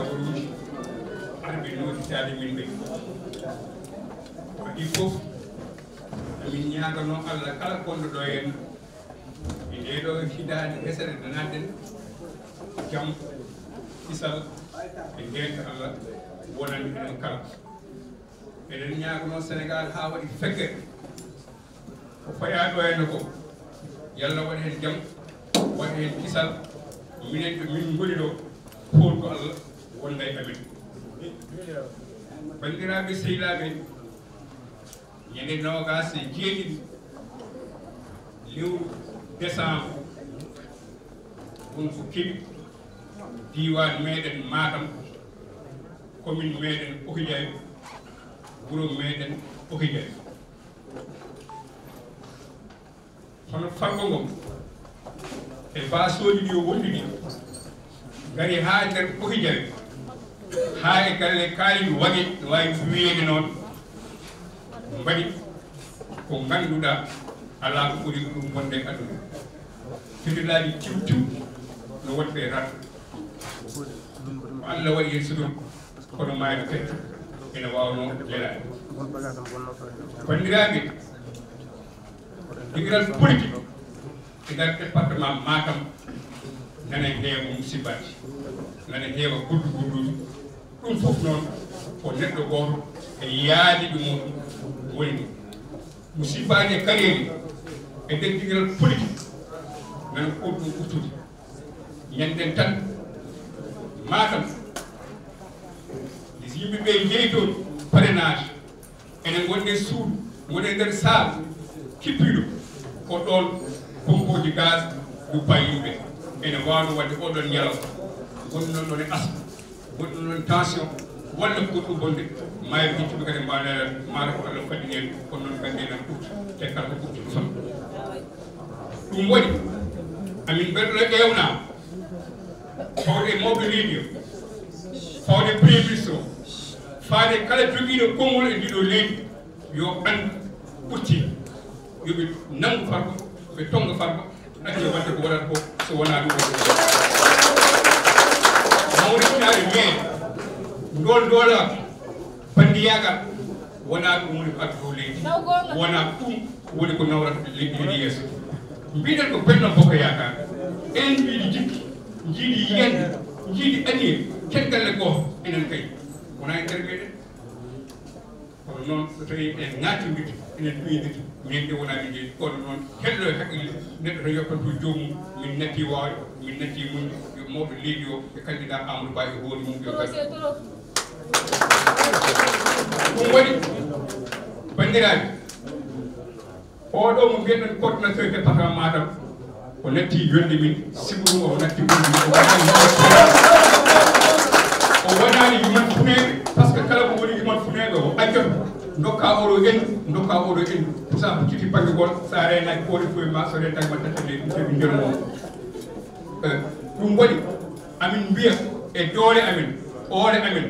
sabaruji arɓe noditade min ɓe waɗi fof amin ñagano Allah kala gonɗo ɗo henna e ndeɗo hidade hesere danaden jam kisal e ngenta Allah wonani enen kala eɗen ñagano Sénégal ha waɗi fekke ko faya ɗo henna ko yalla waɗi hen jam waɗi hen kisal minen ɓe min goni ɗo holko Allah wonda e amen bandiraɓe sehilaɓe ñande nogas e jeeɗiɗi lewru décembre won ko keɓi diwan meɗen Matam commune meɗen Okidiaye wuro meɗen Okidiaye hono Farba Ngom e basoji ɗi o wonɗiɗi gari ha nder Okidiaye ha e galle Kalidou Wague no wawi wiyede noon mbaɗi ko ganduɗa ala ko ɓuri ɗum wonde aduna fidilaji tiw no wonɓe rat ko Allah waɗi hen sudur kono mayno ketto ene wawno lelade bandiraɓe digiral politique e nder département Matam nana heewa musibbaji nana heewa gudduji ɗum fof noon ko neɗɗo goto e yaadi ɗum muɗum woni ɗum musibbaji e kareeri e nder digiral politique nana ɓurɗum ɓurtude ñanden tan Matam yimɓeɓe jeeyi toon parrainage enen gonɗe suudu woni nder salle kippiɗo ko ɗon pompoji gaz duppa yimɓe ene wawno wadde oɗon ñalaw woni noon ɗon e asma woni noon tension walla ko goɗɗum bonde mayre hiccuɓe kadi mbaɗa mata ko Allah faɗɗi hen kono noon gande nan ɓurta te kala ko ɓurta ɗum tan ɗum waɗi amin mbeɗono ƴewna fawde mawɓe leydi o fawde premier ministre o faade kala jogiiɗo konngol e ndiɗo leydi yo andu ɓutti yoɓe nangu Farba ɓe tonga Farba acce wadde ko waɗata ko so wona ɗum mawritinaade mais ndoola bandiyagal wona ɗum woni ko addu dow leydi wona ɗum woni ko nawrata leydi yeeso mbiɗen ko Benno Bokk Yaakaar enen mbiɗi jikki jiiɗi yiyande jiiɗi anniye kengalle gooto enen kay wona e nder meɗen kono noon so tawi en ŋatindirde enen ɗoyidirde min de wona min jeeyi kono noon hello e haqqille neɗɗo to yoppanto joomum min natti wawde min natti muñde yo mawɓe leydi o e candidat Amadou Ba e hooli mum yo gadi ɗum waɗi bandiraɓe oɗo mo mbiyeɗen coordinateur département Matam o natti yonde min sibuɗum o natti wonde o wonani yuman funeɓe par ce que kala ko woni yuman funeɓe o accoto dokka oɗo endu dokka oɗo endu pourtant ko citi banggue gol sa renaki koɗe foye ma so rentaki ma tattade ɗum teɓi jonmo ɗum waɗi amin mbiya e doole amen oore amen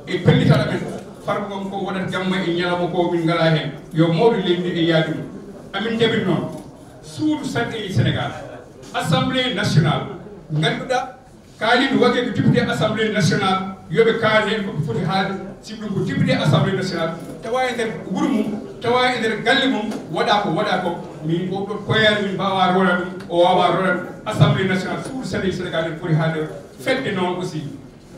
e pellital amen Farba Ngom ko wonata jamma e ñalawma ko min ngala hen yo mawɗo leydi e yaadum amin jaɓiri noon suudu sarɗeji Sénégal assemblée nationale ganduɗa Kalidou Wague ko député assemblée nationale yoɓe kaal hen koɓe foti haalde si ɗum ko député assemblée nationale tawa e nder wuuro mum tawa e nder galle mum waɗa ko min oɗo koyare min mbawa rola ɗum o wawa rola assemblée nationale suudu sarɗeji Sénégal en foti haalde fedde noon aussi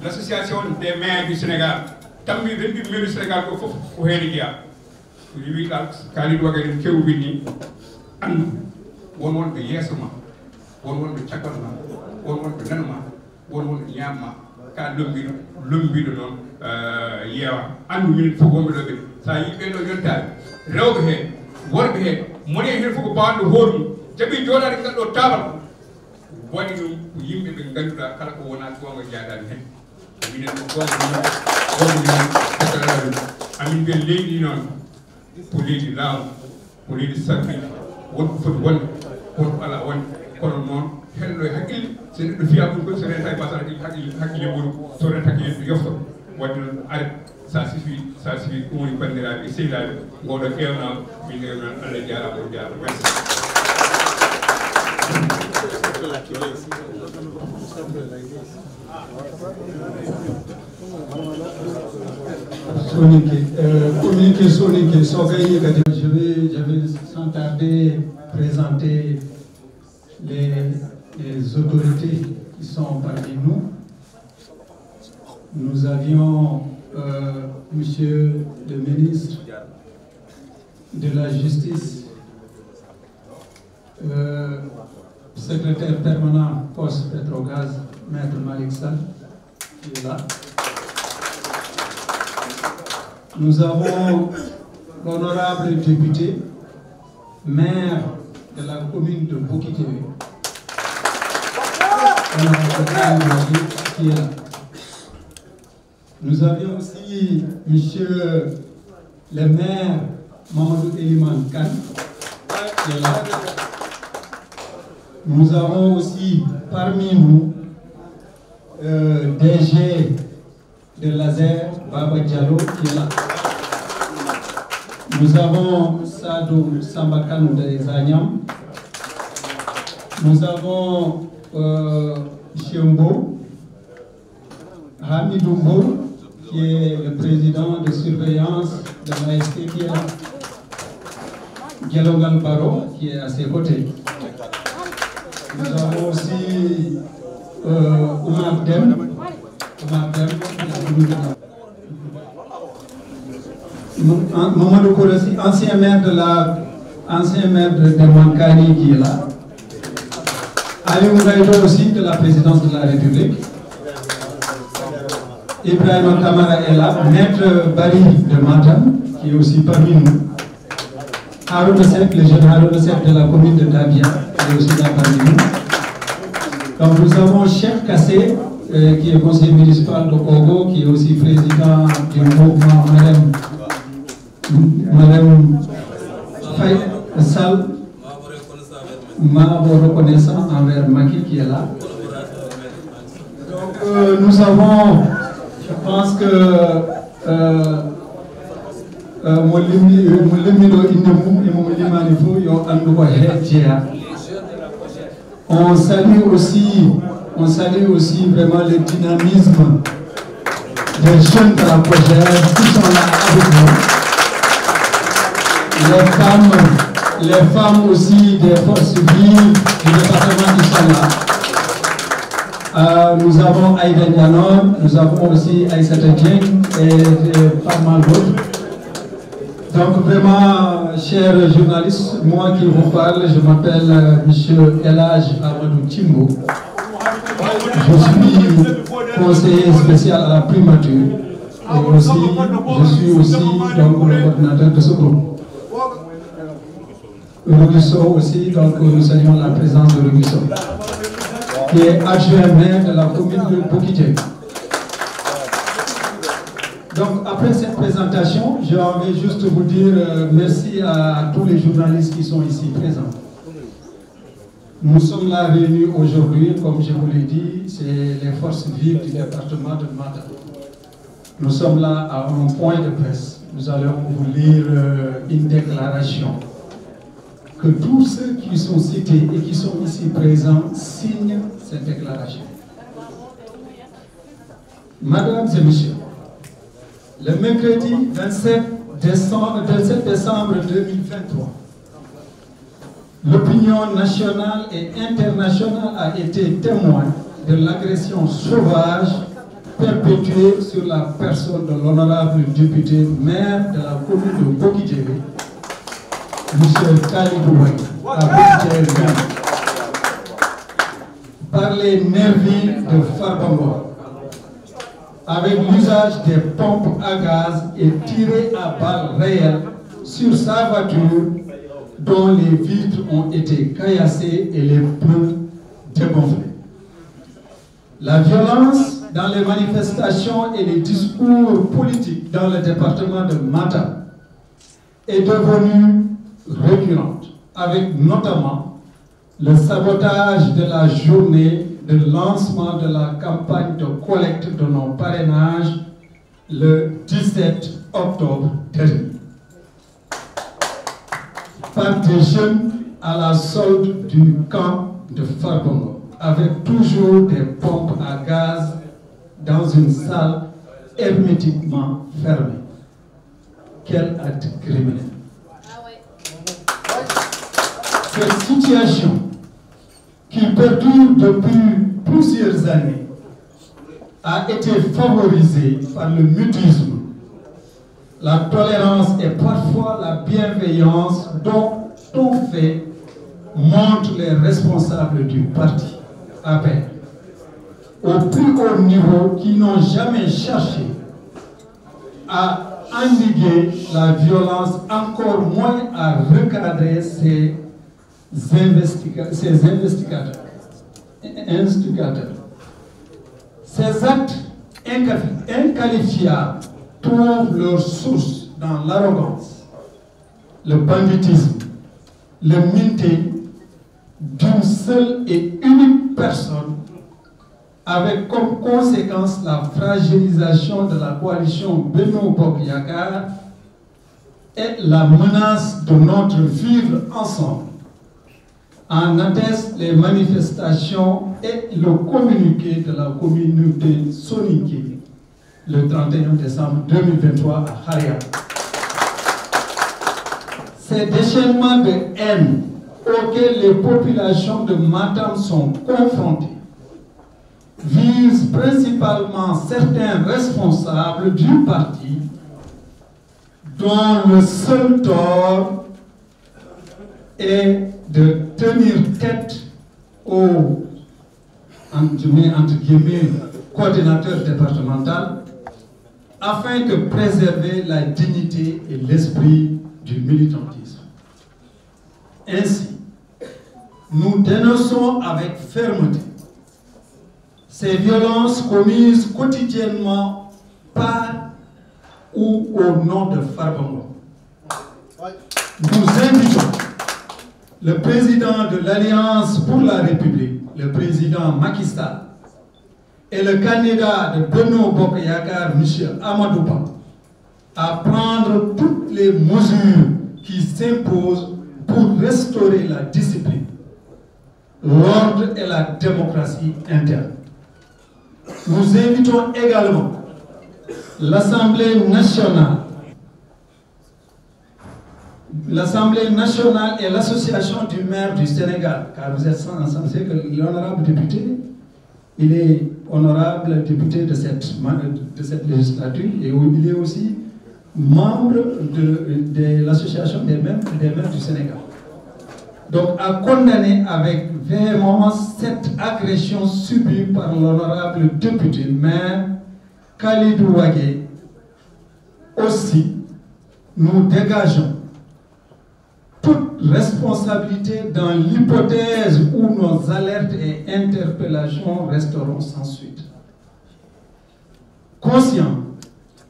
l' association des maires du Sénégal tammi rendiɓe maire du Sénégal ko foof ko heene jeeya wi ɗal Kalidou Wague en kewɓe ni andu won wonɓe yeeso ma won wonɓe caggal ma won wonɓe nano ma won wonɓe ñamma ka lombiɗo noon yeewa andu minen fof wonɓe ɗo ɓe sa yiɓe ɗo yontade rewɓe he worɓe he moni hen fof ko bawɗo hoore mum jaaɓi joɗade ngalɗo tabal waɗi ɗum ko yimɓe ɓe ganduɗa kala ko wona gonga jaadani hen minen ko gonga ɗum amin mbiya leydi noon ko leydi laamu ko leydi sarɗiji wonko foti wonde wonko ala wonde kono noon hello e haqqille so neɗɗo fiya ɗum ko so renta e basa haqqille ɓuuri so renta haqqille yofto wadde noon are sa suffit ɗum woni bandiraɓe sehilaɓe ngoɗo ƴewnama min ƴewnama Allah jarama on jarama merci Communiqué Sonique, je vais sans tarder présenter les autorités qui sont parmi nous. Nous avions Monsieur le ministre de la Justice, secrétaire permanent poste Petrogaz, Maître Malik Sall, qui est là. Nous avons l'honorable député, maire de la commune de Bokitewe, qui est là. Nous avions aussi monsieur le maire Mamadou Eliman Khan, qui est là. Nous avons aussi parmi nous DG de Laser, Baba Diallo, qui est là. Nous avons Sadou Sambakan de Zanyam. Nous avons Chiombo, Hamidou Mbour, qui est le président de surveillance de l'AST, qui est là. Dialogal Baro, qui est à ses côtés. Nous avons aussi Oumar Dem, Mamadou Kourassi, ancien maire de Mankani, qui est là. Aliou Ngaïdo aussi, de la présidence de la République. Ibrahim Kamara est là. Maître Bari de Matam, qui est aussi parmi nous. Haroun Sek, le jeune Haroun Sek de la commune de Dabia, qui est aussi là parmi nous. Donc nous avons Cheikh Kassé, qui est conseiller municipal de Kogo, qui est aussi président du mouvement Madame Faye Sall, Mabo reconnaissant envers Maki, qui est là. Donc nous avons, je pense que on salue aussi vraiment le dynamisme des jeunes de la Projet qui sont là avec nous. Les femmes aussi des forces vives du département qui sont là. Nous avons Aïda Nianon, nous avons aussi Aïssata Dieng et pas mal d'autres. Donc vraiment, chers journalistes, moi qui vous parle, je m'appelle M. Elhaj Amadou Timbo. Je suis conseiller spécial à la primature et aussi, je suis aussi donc, le coordinateur de ce groupe. Rugusso aussi, donc nous saluons la présence de Rugusso, qui est adjoint maire de la commune de Bokitewe. Donc après cette présentation, je vais juste vous dire merci à tous les journalistes qui sont ici présents. Nous sommes là réunis aujourd'hui, comme je vous l'ai dit, c'est les forces vives du département de Matam. Nous sommes là à un point de presse. Nous allons vous lire une déclaration que tous ceux qui sont cités et qui sont ici présents signent cette déclaration. Mesdames et messieurs, le mercredi 27 décembre 2023, l'opinion nationale et internationale a été témoin de l'agression sauvage perpétuée sur la personne de l'honorable député maire de la commune de Bokitewe, M. Khalidou Waye, à Bokitewe, par les nervis de Farbango, avec l'usage des pompes à gaz et tiré à balles réelles sur sa voiture dont les vitres ont été caillassées et les pneus dégonflés. La violence dans les manifestations et les discours politiques dans le département de Matam est devenue récurrente, avec notamment le sabotage de la journée de lancement de la campagne de collecte de nos parrainages le 17 octobre dernier, par des jeunes à la solde du camp de Farbango, avec toujours des pompes à gaz dans une salle hermétiquement fermé. Quel acte criminel. Cette situation, qui perdure depuis plusieurs années, a été favorisée par le mutisme, la tolérance et parfois la bienveillance dont on fait montrent les responsables du parti APR au plus haut niveau, qui n'ont jamais cherché à endiguer la violence, encore moins à recadrer ces instigateurs. Ces actes inqualifiables trouvent leur source dans l'arrogance, le banditisme, le minté d'une seule et unique personne, avec comme conséquence la fragilisation de la coalition Benno Bokk Yakaar et la menace de notre vivre ensemble. En attestent les manifestations et le communiqué de la communauté soninké le 31 décembre 2023 à Haria. Ces déchaînements de haine auxquels les populations de Matam sont confrontées visent principalement certains responsables du parti dont le seul tort est de tenir tête au entre guillemets coordinateur départemental afin de préserver la dignité et l'esprit du militantisme. Ainsi, nous dénonçons avec fermeté ces violences commises quotidiennement par ou au nom de Farba Ngom. Nous invitons le président de l'Alliance pour la République, le président Macky Sall, et le candidat de Benno Bokk Yakaar, M. Amadou Ba, à prendre toutes les mesures qui s'imposent pour restaurer la discipline, l'ordre et la démocratie interne. Nous invitons également l'Assemblée nationale et l'Association du maire du Sénégal, car vous êtes censé que l'honorable député, il est honorable député de cette législature et il est aussi membre de l'Association des maires du Sénégal. Donc, à condamner avec véhémence cette agression subie par l'honorable député maire Khalidou Wagué. Aussi, nous dégageons toute responsabilité dans l'hypothèse où nos alertes et interpellations resteront sans suite. Conscient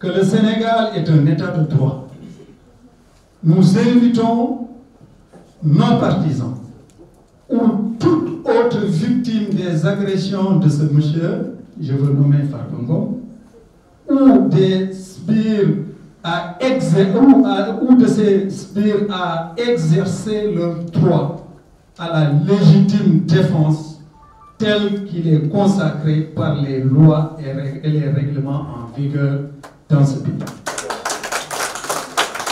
que le Sénégal est un état de droit, nous invitons nos partisans ou toute autre victime des agressions de ce monsieur, je veux nommer Farba Ngom, ou des sbires à exercer leur droit à la légitime défense tel qu'il est consacré par les lois et les règlements en vigueur dans ce pays.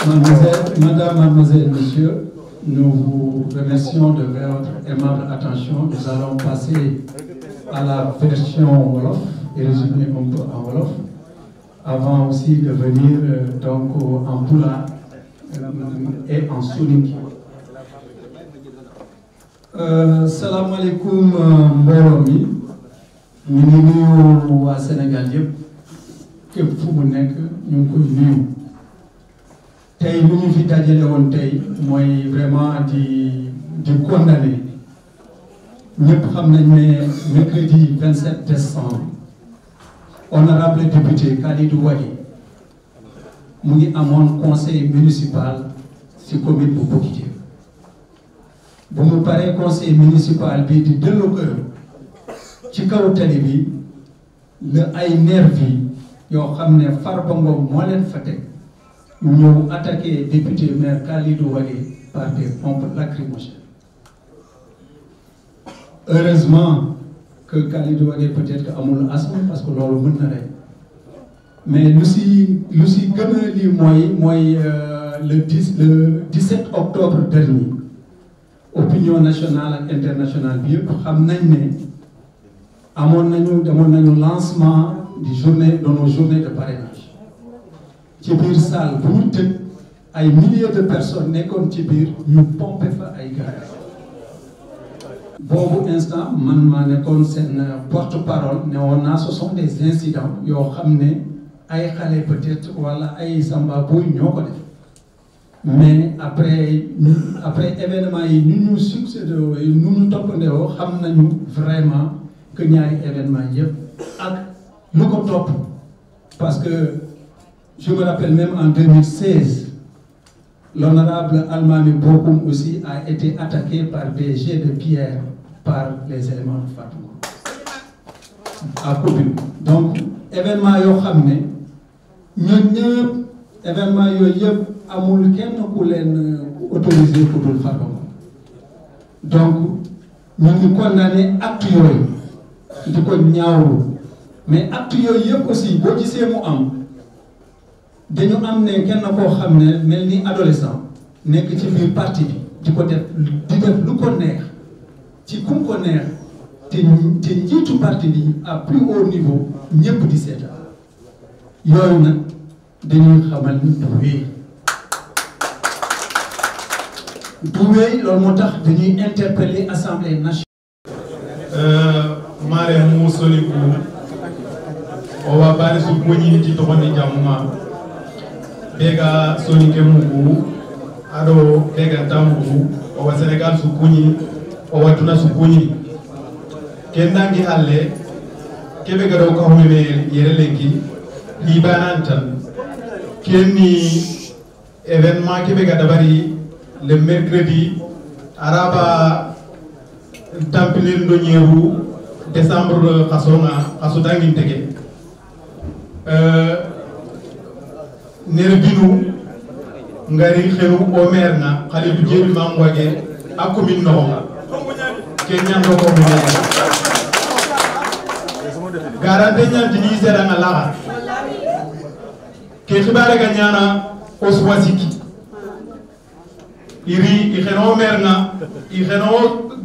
Mademoiselles, messieurs, nous vous remercions de votre aimable attention. Nous allons passer à la version Wolof et résumer un peu en Wolof, avant aussi de venir donc en Pula et en Soninké. Salam alaikum mbooloo mi ñu ngi nuyu waa Sénégal yëpp képp fu mu nekk ñu ngi koy nuyu. Tey lu ñu fi dajale woon tey mooy vraiment di condamner ñëpp xam nañ ne mercredi 27 décembre honorable député Khalidou Wagué mu ngi amoon conseil municipal ci commune bu Bokité. bu mu paree conseil municipal bi di delloo kër ci kaw tali bi la ay nervi yoo xam ne Farba Ngom moo leen fa teg ñëw attaqué député maire Khalidou Wagué par des pompes lacrymogènes. Heureusement que Khalidou Wagué peut-être que amul asthme parce que loolu mën na rey mais le 17 octobre dernier opinion nationale et internationale bi yëpp xam nañ ne amoon nañu lancement de nos journées de parrainage ci biir salle bu ñu tëj ay milliers de personnes nekkoon ci biir ñu pompé fa ay gaz boobu instant man maa nekkoon seen porte-parole ne woon naa ce sont des incidents yoo xam ne ay xale peut-être wala ay samba boy ñoo ko def mais après événement yi ñu succédé ñu toppandewoo xam nañu vraiment que ñaari événement yëpp ak lu ko topp parce que je me rappelle même en 2016 l'honorable Almami Bokoum aussi a été attaqué par des jets de pierre par les éléments de Fatoumata à Kobin. Donc événement yoo xam ne ñun ñëpp événement yooyu yëpp amul kenn ku leen autorisé ku dul Farba Ngom donc ñu ngi condamné acte yooyu di ko ñaawlu mais acte yooyu yëpp aussi boo gisee mu am dañu am ne kenn koo xam ne mel ni adolescent nekk ci biir parti bi di ko def lu ko neex ci kum ko neex te njiitu parti bi à plus haut niveau ñëpp di seetaan yooyu nag dañuy xamal ni du wéy loolu moo tax dañuy interpeller assemblée nationale. Mare mu soliku o wa bari su kuñi ci toxoni jamuma bega soni ke mugu ado bega tamugu o wa Senegal su kuñi o wa tuna su kuñi kendangi halle kebe gado ko homme yere lenki libanantan kenni événement kebe ga dabari le mercredi araba tampilin do ñewu décembre xaso dangin tege nerbinu ngari xenu o maire na xale du jeebi mam wage ak commune no ke ñando ko mu garante ñanti ni sera nga laxa ke xibare ga ñana o swasiki iri i xeno maire na i xeno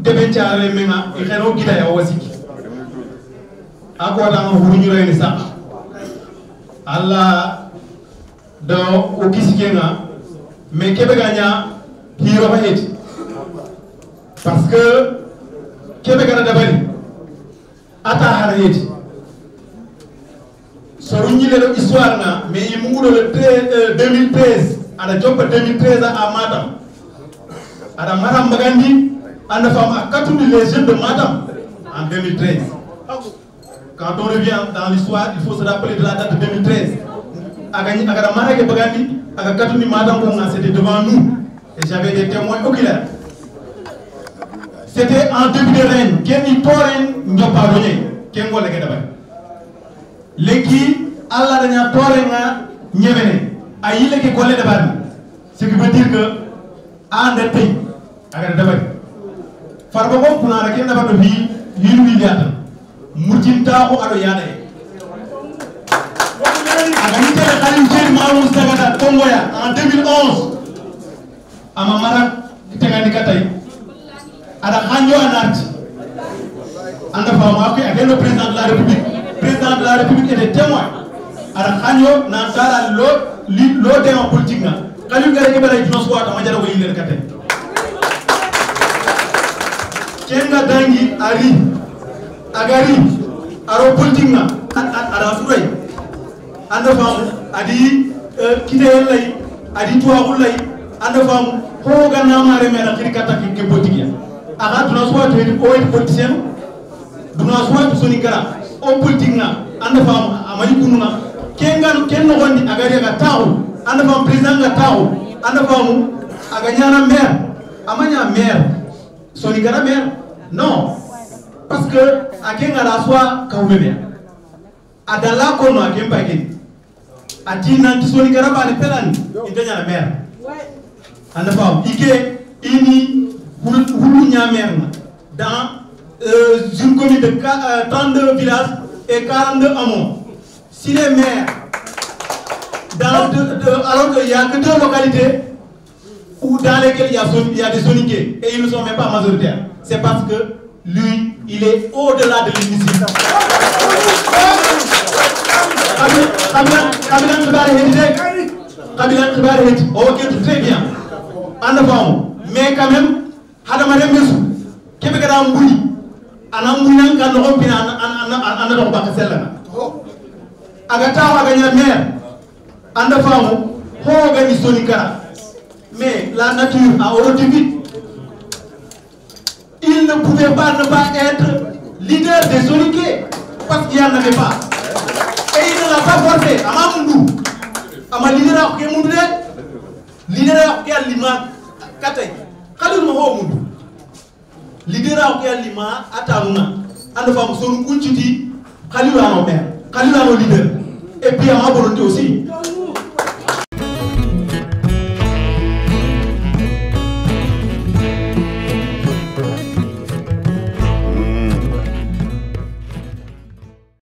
debe caare menga i xeno gidaya o wasiki ako tanga huruñu reyni sax alla do o kisikenga mais kebe gaña hiro fa heti parce que kebe gana dabari ata hara heti so ruñilelo histoire nga mais i munguɗo le 2013 aɗa joppa 2013 à Matam aɗa Matam Mbagandi anda fam a kattude les jeunes de Matam en 2013 quand on revient dans l'histoire il faut se rappeler de la date de 2013 agada Marake Mbagandi aga kattude Matam ko c'était devant nous et j'avais des témoins oculaires c'était en début de règne kenni toren njoppa doñe ken golle ke dabari lekki Allah daña torenga ñemene a yile ke golle dabari ce qui veut dire que ande tay agada dabari Farba Ngom kunara ken dafa do fi yiru miliata murtinta ko ado yana aga ni tere Khalil Cheikh Mamoud Sagata Kongoya en 2011 ama marak tegandi katay ada hanjo anarti anda fama ko avec le président de la république et des témoins ada hanjo na dara lo tema politique na Khalil gare ke bala dino swata ma jara ko yiller katay kenga dangi ari agari aro politique na ada suray anda fam adi kite lay adi tuwa lay anda fam ko ganna mare mera kirkata ke politique ya aga duna swata o politicien duna swata soni gara o politique na anda fam amani kununa ken no gondi agari ga taw anda fam président ga taw anda fam aga nyana maire amanya maire soni gara maire non parce que akenga la soi kawmeme adala kono akemba ken atina tisoni garaba ni pelani intenya na maire anda fam ike ini hulu nya maire dans une commune de 32 villages et 42 hameaux si les maires alors qu'il n'y a que 2 localités où dans lesquelles il y a des Soniqués et ils ne sont même pas majoritaires. C'est parce que lui, il est au-delà de l'hémicycle. Très bien. Mais quand même, mais la nature a horreur vite. Il ne pouvait pas ne pas être leader des Soniqués parce qu'il n'y en avait pas. Et il ne l'a pas forcé. Amamundou. Ama leader qui est moundé. Leader qui est lima katay. Khalil Maho Mundu. Leader qui est lima ataruna. Ande femme sonu kunchiti. Khalil a mon père. Khalil a mon leader. Et puis à ma volonté aussi.